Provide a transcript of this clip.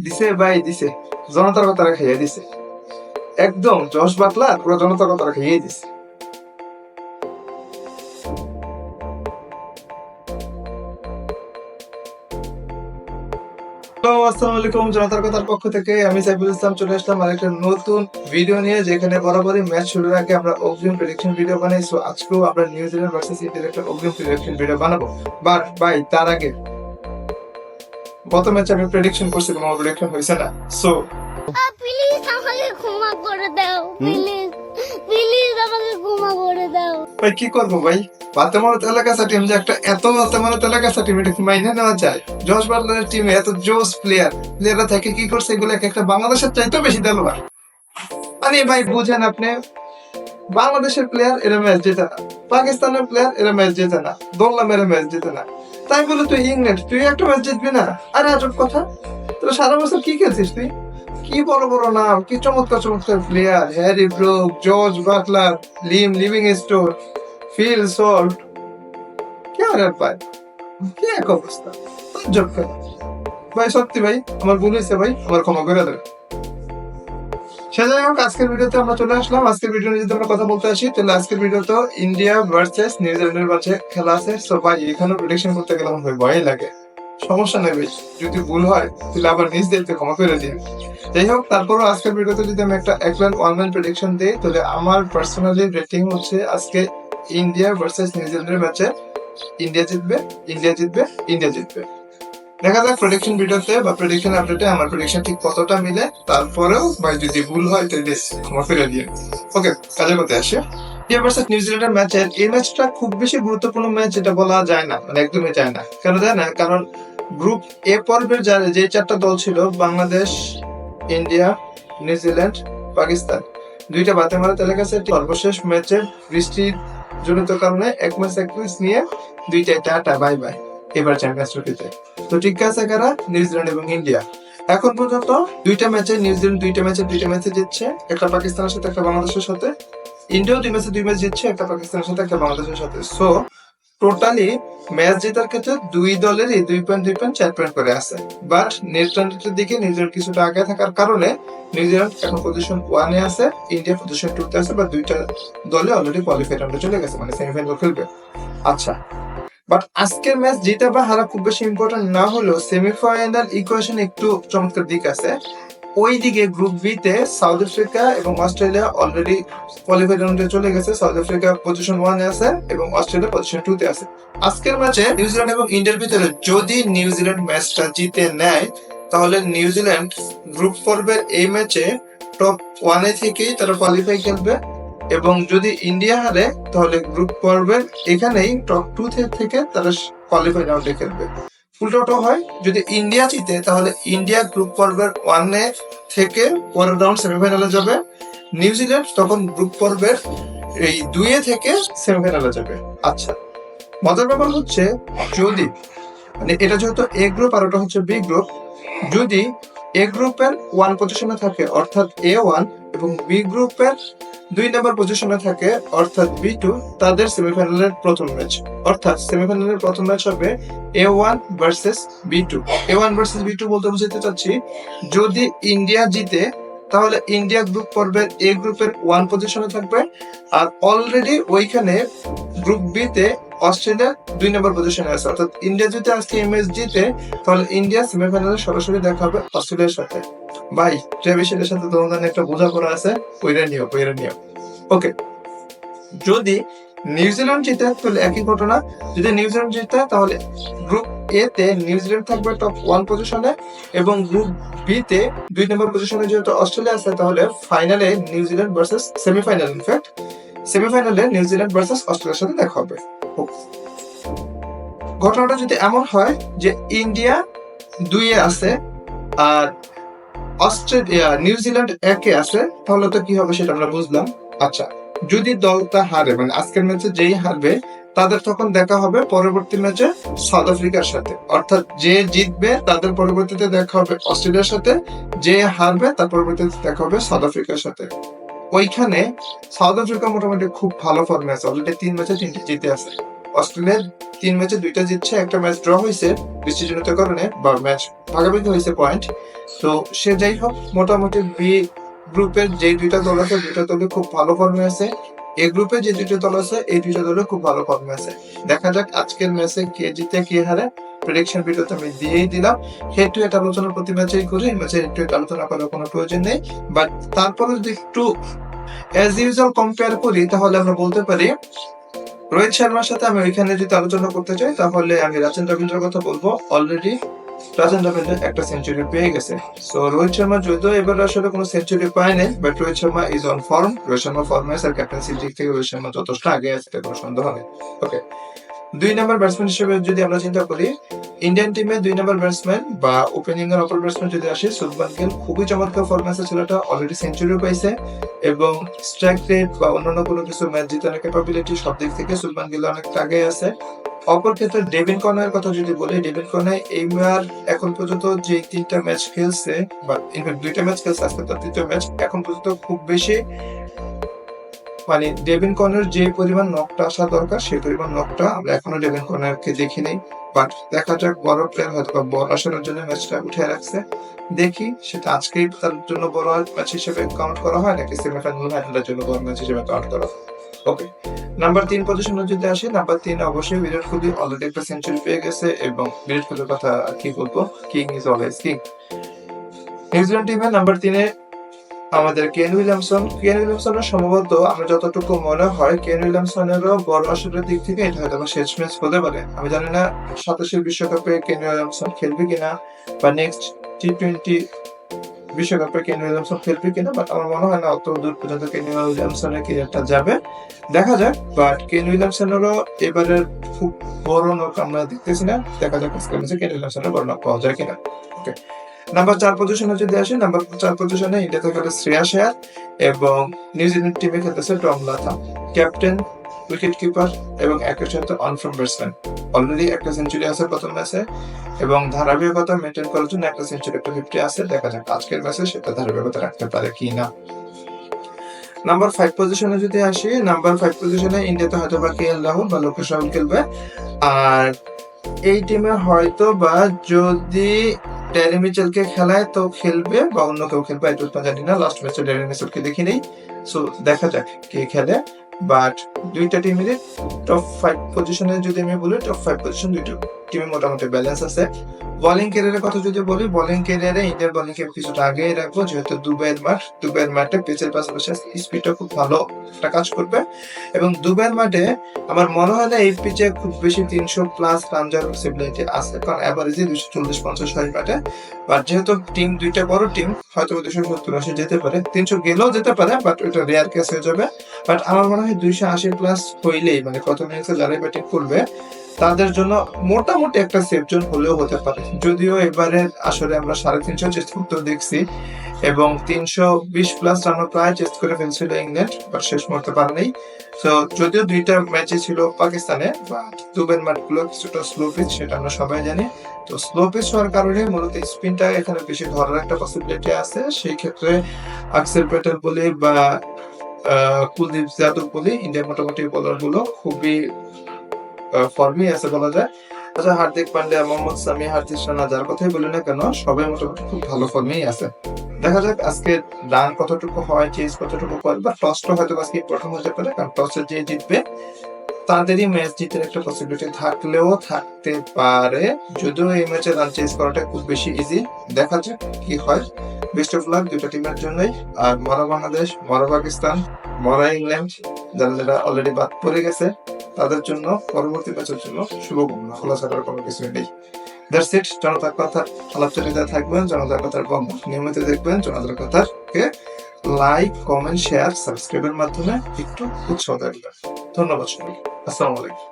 দিছে ভাই দিছে, জনতার কথা খাইয়ে দিছে, একদম জশ বাটলা পুরো জনতার কথা খাইয়ে দিছে। হ্যালো, আসসালামু আলাইকুম। জনতার কথার পক্ষ থেকে আমি সাইফুল ইসলাম চলে আসলাম আরেকটা নতুন ভিডিও নিয়ে, যেখানে বরাবরই ম্যাচ শুরুর আগে আমরা অগ্রিম প্রেডিকশন ভিডিও বানাই। সো আজকেও আমরা নিউজিল্যান্ড ভার্সেস ইন্ডিয়ার একটা অগ্রিম প্রেডিকশন ভিডিও বানাবো। বাট ভাই তার আগে গত ম্যাচে আমি প্রেডিকশন করছিলাম, আমার প্রেডিকশন হয়েছে না। সো প্লিজ আমাকে ক্ষমা করে দাও, প্লিজ প্লিজ আমাকে ক্ষমা করে দাও। ভাই কি করবো ভাই, বাতেমারত এলাকাসা টিম যে একটা এত বাতেমারত এলাকাসা টিম, এটা কি মাইনে নেওয়া যায়? জশ বাটলারের টিমে এত জোস প্লেয়াররা থাকে, কি করছে এগুলো একটা বাংলাদেশের চাইতেও বেশি দেলোয়ার। মানে ভাই বুঝেন আপনি, বাংলাদেশের প্লেয়ার এরা ম্যাচ জেতে না, পাকিস্তানের প্লেয়ার এরা ম্যাচ জেতে না, দোংলা মেরে ম্যাচ জেতে না। তাই বলে তুই ইংল্যান্ড, তুই একটা ম্যাচ জিতবি না? আরে আজব কথা, তোরা সারা বছর কি খেলছিস তুই? কি বড় বড় নাম, কি চমৎকার চমৎকার player, Harry Brook, George Buttler, Livingstone, Phil Salt, কে আর পায়, কি এক অবস্থা, আজব খেলা। ভাই সত্যি ভাই আমার ভুল হয়েছে ভাই, আমার ক্ষমা করে দেবে। সে যাই হোক, আজকের ভিডিওতে আমরা চলে আসলাম। আজকের ভিডিও নিয়ে যদি আমরা কথা বলতে আসি, তাহলে আজকের ভিডিওতে ইন্ডিয়া ভার্সেস নিউজিল্যান্ডের মাঝে খেলা আছে। সো ভাই এখানে প্রেডিকশন করতে গেলে আমার ভয় লাগে। সমস্যা নেই ভাই, যদি ভুল হয় তাহলে আবার নিজ দেখতে ক্ষমা করে দিন। যাই হোক, তারপরও আজকের ভিডিওতে যদি আমি একটা ওয়ান ম্যান প্রেডিকশন দিই, তাহলে আমার পার্সোনালি রেটিং হচ্ছে আজকে ইন্ডিয়া ভার্সেস নিউজিল্যান্ডের ম্যাচে ইন্ডিয়া জিতবে, ইন্ডিয়া জিতবে, ইন্ডিয়া জিতবে। দেখা যাক প্রেডিকশন ভিডিওতে বা প্রেডিকশন আপডেটে আমার প্রেডিকশন ঠিক কতটা মিলে। তারপরেও ভাই যদি ভুল হয় তাহলে ক্ষমা করে দিয়ে। ওকে, কাজের কথা আসে। ইন্ডিয়া ভার্সেস নিউজিল্যান্ডের ম্যাচের এই ম্যাচটা খুব বেশি গুরুত্বপূর্ণ ম্যাচ এটা বলা যায় না, মানে একদমই যায় না। কেন যায় না? কারণ গ্রুপ এ পর্বের যে চারটা দল ছিল, বাংলাদেশ, ইন্ডিয়া, নিউজিল্যান্ড, পাকিস্তান, দুইটা বাতে মারা তালিকা আছে। সর্বশেষ ম্যাচে বৃষ্টির জনিত কারণে এক ম্যাচ নিয়ে দুইটাই টাটা বাই বাই, এবার চ্যাম্পিয়ন্স ট্রফিতে। তো ঠিক আছে কারা? নিউজিল্যান্ড এবং ইন্ডিয়া। এখন পর্যন্ত দুইটা নিউজিল্যান্ড দুইটা ম্যাচে জিতছে, একটা পাকিস্তানের সাথে একটা বাংলাদেশের সাথে। ইন্ডিয়াও দুই ম্যাচ জিতছে, একটা পাকিস্তানের সাথে একটা বাংলাদেশের সাথে। সো টোটালি ম্যাচ জেতার ক্ষেত্রে দুই দলেরই 2 পয়েন্ট 4 পয়েন্ট করে আছে। বাট নেট রানের দিকে নিউজিল্যান্ড কিছুটা আগে থাকার কারণে নিউজিল্যান্ড এখন পজিশন 1 এ আছে, ইন্ডিয়া পজিশন 2 তে আছে। বা দুইটা দলে অলরেডি কোয়ালিফাই রাউন্ডে চলে গেছে, মানে সেমিফাইনাল খেলবে। আচ্ছা, বাট আজকের ম্যাচ জিতা বা হারা খুব বেশি ইম্পর্টেন্ট না হলেও সেমিফাইনাল ইকুয়েশন একটু চমৎকার দিক আছে। ওই দিকে গ্রুপ বি তে সাউথ আফ্রিকা এবং অস্ট্রেলিয়া অলরেডি কোয়ালিফাই রাউন্ডে চলে গেছে। সাউথ আফ্রিকা পজিশন 1 এ আছে এবং অস্ট্রেলিয়া পজিশন 2 তে আছে। আজকের ম্যাচে নিউজিল্যান্ড এবং ইন্ডিয়ার ভিতরে যদি নিউজিল্যান্ড ম্যাচটা জিতে নেয়, তাহলে নিউজিল্যান্ড গ্রুপ পর্বের এই ম্যাচে টপ 1 এ থেকেই তারা কোয়ালিফাই খেলবে। এবং যদি ইন্ডিয়া হারে, তাহলে গ্রুপ পর্বের এখানেই টপ 2 থেকে তারা কোয়ালিফাই রাউন্ডে খেলবে। উল্টোটা হয়, যদি ইন্ডিয়া জিতে তাহলে ইন্ডিয়া গ্রুপ পর্বের 1 এ থেকে পরের রাউন্ড সেমিফাইনালে যাবে। নিউজিল্যান্ড তখন গ্রুপ পর্বের এই 2 এ থেকে সেমিফাইনালে যাবে। আচ্ছা, মজার ব্যাপার হচ্ছে, যদি মানে এটা যেহেতু এ গ্রুপ আর ওটা হচ্ছে বি গ্রুপ, যদি এ গ্রুপের 1 পজিশনে থাকে অর্থাৎ A1 এবং বি গ্রুপের 2 নম্বর পজিশনে থাকে অর্থাৎ B2, তাদের সেমিফাইনালের প্রথম ম্যাচ, অর্থাৎ সেমিফাইনালের প্রথম ম্যাচ হবে A1 versus B2। A1 versus B2 বলতে বুঝাতে চাচ্ছি, যদি ইন্ডিয়া জিতে তাহলে ইন্ডিয়া গ্রুপ পর্বের এ গ্রুপের 1 পজিশনে থাকবে, আর অলরেডি ওইখানে গ্রুপ বি তে অস্ট্রেলিয়া 2 নম্বর পজিশনে আছে। অর্থাৎ ইন্ডিয়া যদি আজকে ম্যাচ জিতে, তাহলে ইন্ডিয়া সেমিফাইনালে সরাসরি দেখা হবে অস্ট্রেলিয়ার সাথে। ভাই ট্রেভিসের সাথে তোমাদের একটা বোঝাপড়া আছে, কইরা নিও। ওকে, যদি নিউজিল্যান্ড জিতে তাহলে একই ঘটনা। যদি নিউজিল্যান্ড জিতে তাহলে গ্রুপ এ তে নিউজিল্যান্ড থাকবে টপ 1 পজিশনে এবং গ্রুপ বি তে 2 নম্বর পজিশনে যেহেতু অস্ট্রেলিয়া আছে, তাহলে ফাইনালে নিউজিল্যান্ড ভার্সেস সেমিফাইনাল, ইনফ্যাক্ট সেমিফাইনালে নিউজিল্যান্ড ভার্সেস অস্ট্রেলিয়ার সাথে দেখা হবে। ঘটনাটা যদি এমন হয় যে ইন্ডিয়া 2 এ আছে আর নিউজিল্যান্ড 1 এ আছে, তাহলে তো কি হবে সেটা আমরা বুঝলাম। আচ্ছা, যদি দলটা হারে, মানে আজকের ম্যাচে যেই হারবে তাদের তখন দেখা হবে পরবর্তী ম্যাচে সাউথ আফ্রিকার সাথে। অর্থাৎ যে জিতবে তাদের পরবর্তীতে দেখা হবে অস্ট্রেলিয়ার সাথে, যে হারবে তার পরবর্তীতে দেখা হবে সাউথ আফ্রিকার সাথে। ওইখানে সাউথ আফ্রিকা মোটামুটি খুব ভালো ফর্মে আছে, অলরেডি 3 ম্যাচে 3টে জিতে আছে। অস্ট্রেলিয়ার 3 ম্যাচে 2টা জিতছে, একটা ম্যাচ ড্র হয়েছে বৃষ্টিজনিত কারণে, বা ম্যাচ ভাগাভাগি হয়েছে পয়েন্ট। তো সে যাই হোক, মোটামুটি বি গ্রুপের যে 2টা দল আছে 2টা দলে খুব ভালো ফর্মে আছে। এ গ্রুপে যে 2টা দল আছে এই 2টা দলে খুব ভালো ফর্মে আছে। দেখা যাক আজকের ম্যাচে কে জিতে কে হারে। প্রেডিকশন ভিডিওতে আমি দিয়েই দিলাম। হেড টু হেড আলোচনা প্রতি ম্যাচেই করি, এই ম্যাচে হেড টু হেড আলোচনা করার কোনো প্রয়োজন নেই। বাট তারপরে যদি একটু অ্যাজ ইউজুয়াল কম্পেয়ার করি, তাহলে আমরা বলতে পারি রোহিত শর্মার সাথে আমি ওইখানে যদি আলোচনা করতে চাই, তাহলে আমি রাচিন রবীন্দ্রের কথা বলবো। অলরেডি রাচিন রবীন্দ্র একটা সেঞ্চুরি পেয়ে গেছে। সো রোহিত শর্মা যদিও এবার আসলে কোনো সেঞ্চুরি পায়নি, but Rohit Sharma is on form. Rohit Sharma ফর্মে আছে, আর ক্যাপ্টেন্সির দিক থেকে রোহিত শর্মা যথেষ্ট আগে আছে, এটা কোনো সন্দেহ নেই। ওকে, 2 নম্বর ব্যাটসম্যান হিসেবে যদি আমরা চিন্তা করি, ইন্ডিয়ান টিমে 2 নম্বর ব্যাটসম্যান বা ওপেনিং এর অপর ব্যাটসম্যান যদি আসে, শুভমান গিল খুবই চমৎকার ফর্মে আছে ছেলেটা, অলরেডি সেঞ্চুরি পাইছে এবং স্ট্রাইক রেট বা অন্যান্য কোনো কিছু ম্যাচ জিতানোর ক্যাপাবিলিটি সব দিক থেকে শুভমান গিল অনেকটা আগে আছে। অপর ক্ষেত্রে ডেভিন কর্নারের কথা যদি বলি, ডেভিন কর্নার এইবার এখন পর্যন্ত যে 3টা ম্যাচ খেলছে, বা ইনফ্যাক্ট 2টা ম্যাচ খেলছে, আজকে তার 3য় ম্যাচ, এখন পর্যন্ত খুব বেশি মানে ডেভিন কর্নার যে পরিমাণ নকটা আসা দরকার সেই পরিমাণ নকটা আমরা এখনো ডেভিন কর্নারকে দেখি নেই। বাট দেখা যাক, বড় প্লেয়ার হয়তো বা বল আসানোর জন্য ম্যাচটা উঠে রাখছে, দেখি সেটা আজকেই তার জন্য বড় ম্যাচ হিসেবে কাউন্ট করা হয় নাকি সেমিফাইনালের জন্য বড় ম্যাচ হিসেবে কাউন্ট করা হয়। ওকে, নাম্বার 3 পজিশনে যদি আসি, নাম্বার 3 অবশ্যই বিরাট কোহলি অলরেডি একটা সেঞ্চুরি পেয়ে গেছে, এবং বিরাট কোহলির কথা কি বলবো, king is always king. New Zealand টিমে নাম্বার 3-এ আমাদের কেন উইলিয়ামসনের সম্ভবত আমার যতটুকু মনে হয়, কেন উইলিয়ামসনেরও বড় আসরের দিক থেকে এটা হয়তো শেষ ম্যাচ হতে পারে। আমি জানি না 27 বিশ্বকাপে কেন উইলিয়ামসন খেলবে কিনা, বা নেক্সট টি20 বিশ্বকাপে কেন উইলিয়ামসন খেলবে কিনা, বাট আমার মনে হয় না অত দূর পর্যন্ত কেন উইলিয়ামসনের ক্যারিয়ারটা যাবে। দেখা যাক, বাট কেন উইলিয়ামসনেরও এবারের খুব বড় নক আমরা দেখতেছি না। দেখা যাক আজকের ম্যাচে কেন উইলিয়ামসনের বড় নক পাওয়া যায় কিনা। ওকে, নাম্বার 4 পজিশনে যদি আসি, নাম্বার 4 পজিশনে ইন্ডিয়াতে খেলে শ্রেয়াস আয়ার এবং নিউজিল্যান্ড টিমে খেলতেছে টম লাথম, ক্যাপ্টেন, উইকেট কিপার এবং একই সাথে অন ফর্ম ব্যাটসম্যান। অলরেডি একটা সেঞ্চুরি আছে প্রথম ম্যাচে, এবং ধারাবাহিকতা মেনটেন করার জন্য একটা সেঞ্চুরি, একটা 50 আছে। দেখা যাক আজকের ম্যাচে সেটা ধারাবাহিকতা রাখতে পারে কি না। নাম্বার 5 পজিশনে যদি আসি, নাম্বার 5 পজিশনে ইন্ডিয়াতে হয়তো বা কেএল রাহুল বা লোকেশ রাহুল খেলবে। আর এই টিমে হয়তো বা যদি ড্যানি মিচেলকে খেলায় তো খেলবে, বা অন্য কেউ খেলবে, এটা তো জানি না। লাস্ট ম্যাচে ড্যানি মিচেলকে দেখি নেই, সো দেখা যাক কে খেলে। বাট 2টা টিমেরই টপ 5 পজিশনে যদি আমি বলি, টপ 5 পজিশন 2টা টিমে মোটামুটি ব্যালেন্স আছে। বোলিং ক্যারিয়ারের কথা যদি বলি, বোলিং ক্যারিয়ারে ইন্ডিয়ান বোলিং কে কিছুটা আগে রাখবো, যেহেতু দুবাইয়ের মাঠে পিচের পাশাপাশি স্পিডটা খুব ভালো একটা কাজ করবে। এবং দুবাইয়ের মাঠে আমার মনে হয় না এই পিচে খুব বেশি 300+ রান যাওয়ার পসিবিলিটি আছে, কারণ অ্যাভারেজে 240-50 হয় মাঠে। বাট যেহেতু টিম 2টা বড় টিম, হয়তো 270-80 যেতে পারে, 300 গেলেও যেতে পারে, বাট ওইটা রেয়ার কেস হয়ে যাবে। বাট আমার মনে হয় 280+ হইলেই, মানে প্রথম ইনিংসে যারাই ব্যাটিং করবে তাদের জন্য মোটামুটি একটা সেফ জোন হলেও হতে পারে। যদিও এবারে আসলে আমরা 350 চেষ্টা করতে দেখছি, এবং 320+ রানও প্রায় চেষ্টা করে ফেলছিল ইংল্যান্ড, বাট শেষ মুহূর্তে পারেনি। তো যদিও 2টা ম্যাচে ছিল পাকিস্তানে, বা দুবাইয়ের মাঠগুলো কিছুটা স্লো পিচ, সেটা আমরা সবাই জানি। তো স্লো পিচ হওয়ার কারণে মূলত স্পিনটা এখানে বেশি ধরার একটা পসিবিলিটি আছে। সেই ক্ষেত্রে আকসের প্যাটেল বলি বা কুলদীপ যাদব বলি, ইন্ডিয়ার মোটামুটি বোলার গুলো খুবই ফর্মে আছে বলা যায়। আচ্ছা, হার্দিক পান্ডিয়া, মোহাম্মদ সামি, হার্দিক রানা, যার কথাই বলি না কেন, সবাই মোটামুটি খুব ভালো ফর্মেই আছে। দেখা যাক আজকে রান কতটুকু হয়, চেজ কতটুকু করে, বা টসটা হয়তো আজকে প্রথম হতে পারে, কারণ টসে যে জিতবে তাদেরই ম্যাচ জিতের একটা পসিবিলিটি থাকলেও থাকতে পারে। যদিও এই ম্যাচে রান চেজ করাটা খুব বেশি ইজি। দেখা যাক কি হয়। বেস্ট অফ লাক 2টা টিমের জন্যই। আর মরা বাংলাদেশ, মরা পাকিস্তান, মরা ইংল্যান্ড, যারা অলরেডি বাদ পড়ে গেছে, তাদের জন্য পরবর্তী ম্যাচের জন্য শুভকামনা, খোলা ছাড়ার কোনো কিছু নেই। That's it. জনতার কথার আলাপচারিতা থাকবেন, জনতার কথার নিয়মিত দেখবেন, জনতার কথাকে লাইক, কমেন্ট, শেয়ার, সাবস্ক্রাইবের মাধ্যমে একটু উৎসাহ দেবেন। ধন্যবাদ সবাইকে। আসসালামু আলাইকুম।